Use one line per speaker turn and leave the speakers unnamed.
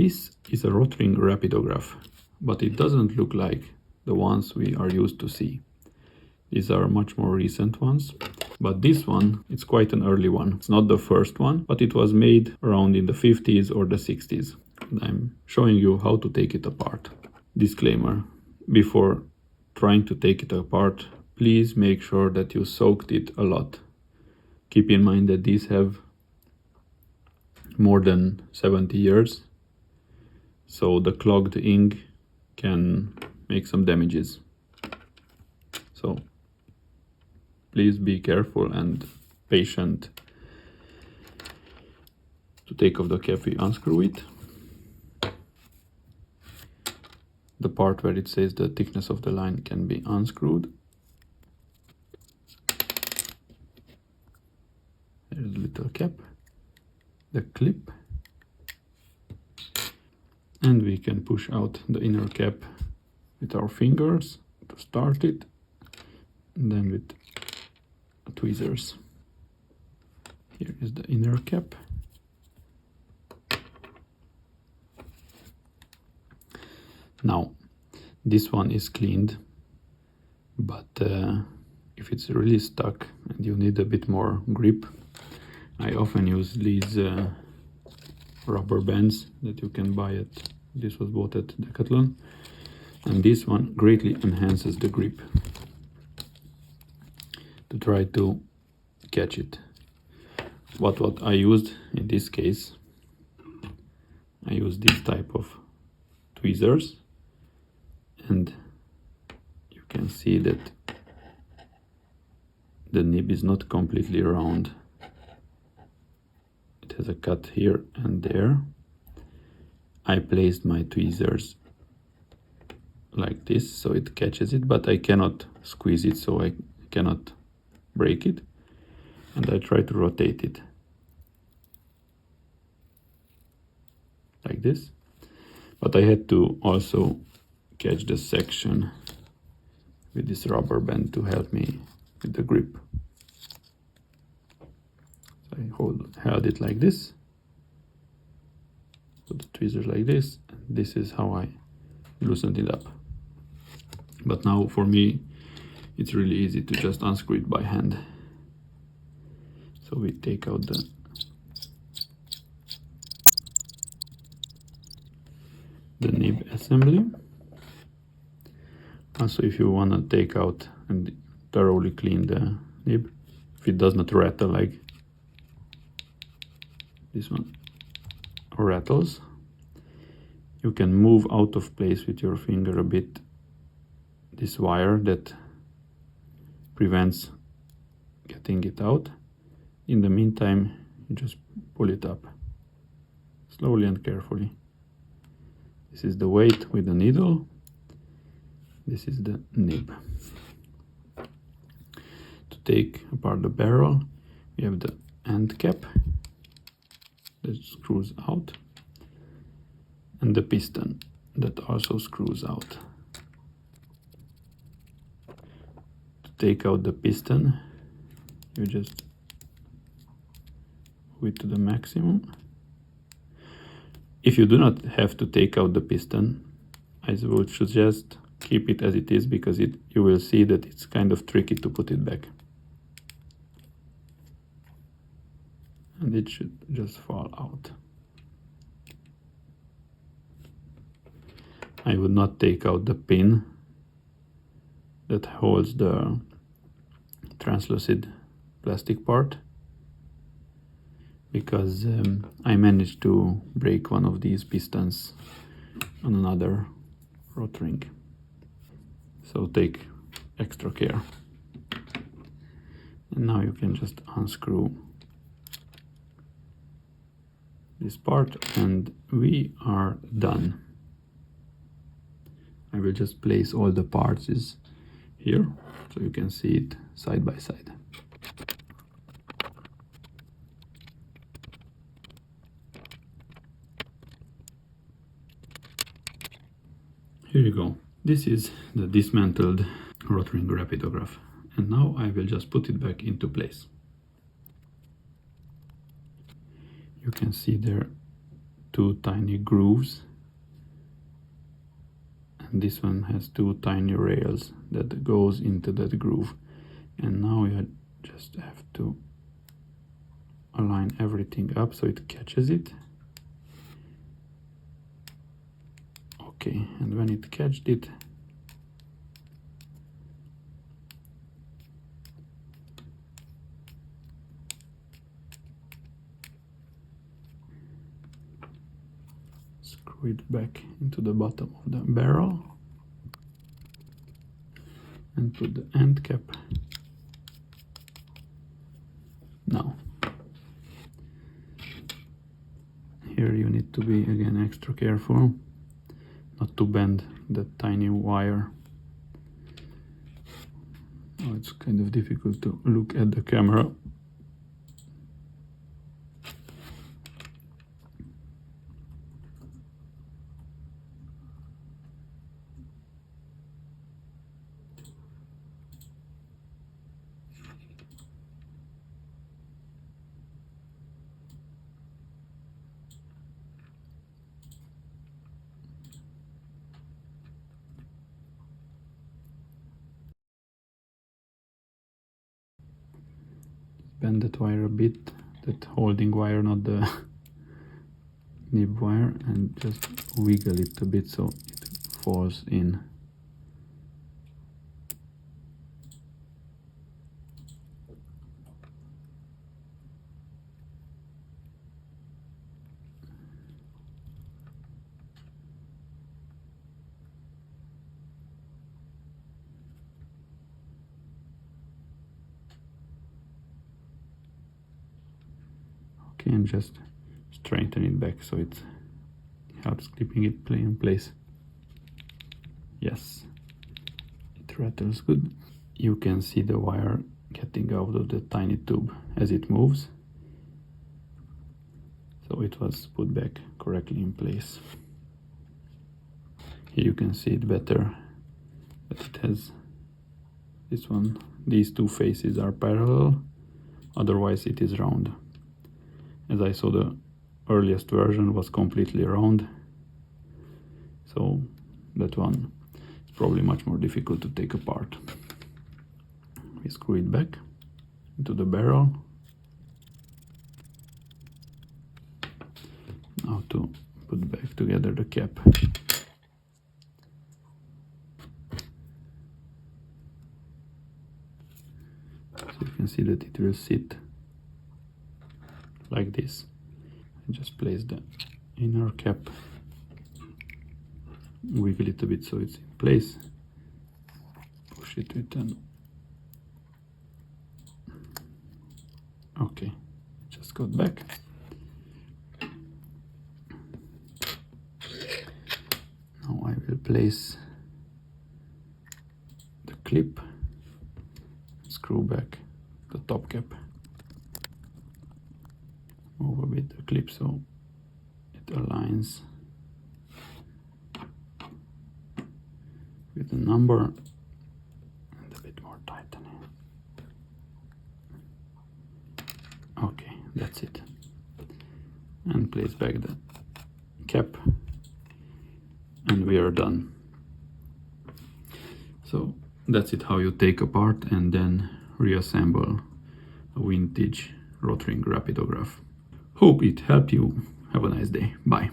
This is a Rotring rapidograph, but it doesn't look like the ones we are used to see. These are much more recent ones, but this one, it's quite an early one. It's not the first one, but it was made around in the 50s or the 60s. And I'm showing you how to take it apart. Disclaimer, before trying to take it apart, please make sure that you soaked it a lot. Keep in mind that these have more than 70 years, so the clogged ink can make some damages. So please be careful and patient. To take off the cap, we unscrew it. The part where it says the thickness of the line can be unscrewed. There's a little cap, the clip, and we can push out the inner cap with our fingers to start it, and then with tweezers. Here is the inner cap. Now, this one is cleaned, but if it's really stuck and you need a bit more grip, I often use these rubber bands that you can buy at, this was bought at Decathlon, and this one greatly enhances the grip to try to catch it. But what I used in this case, I used this type of tweezers, and you can see that the nib is not completely round. It has a cut here and there. I placed my tweezers like this so it catches it, but I cannot squeeze it, so I cannot break it, and I try to rotate it like this, but I had to also catch the section with this rubber band to help me with the grip. So I held it like this, put the tweezers like this, and this is how I loosened it up. But now for me it's really easy to just unscrew it by hand. So we take out the nib assembly. Also, if you want to take out and thoroughly clean the nib, if it does not rattle like this one rattles, you can move out of place with your finger a bit this wire that prevents getting it out. In the meantime, you just pull it up slowly and carefully. This is the weight with the needle. This is the nib. To take apart the barrel, we have the end cap that screws out, and the piston that also screws out. To take out the piston, you just move it to the maximum. If you do not have to take out the piston, I would suggest keep it as it is, because you will see that it's kind of tricky to put it back. And it should just fall out. I would not take out the pin that holds the translucid plastic part, because I managed to break one of these pistons on another Rotring. So take extra care. And now you can just unscrew this part and we are done. I will just place all the parts here so you can see it side by side. Here you go. This is the dismantled Rotring rapidograph, and now I will just put it back into place. You can see there two tiny grooves, and this one has two tiny rails that goes into that groove. And now you just have to align everything up so it catches it. Okay, and when it catched it, screw it back into the bottom of the barrel and put the end cap. Now, here you need to be again extra careful not to bend that tiny wire. Oh, it's kind of difficult to look at the camera. Bend that wire a bit, that holding wire, not the nib wire, and just wiggle it a bit so it falls in. Okay, and just straighten it back so it helps keeping it in place. Yes, it rattles good. You can see the wire getting out of the tiny tube as it moves. So it was put back correctly in place. Here you can see it better, that it has this one. These two faces are parallel, otherwise it is round. As I saw, the earliest version was completely round, so that one is probably much more difficult to take apart. We screw it back into the barrel. Now to put back together the cap. So you can see that it will sit like this. And just place the inner cap, wiggle it a bit so it's in place, push it with an... Okay, just got back. Now I will place the clip, screw back the top cap, move a bit the clip so it aligns with the number, and a bit more tightening. Okay, that's it. And place back the cap, and we are done. So that's it, how you take apart and then reassemble a vintage Rotring rapidograph. Hope it helped you. Have a nice day. Bye.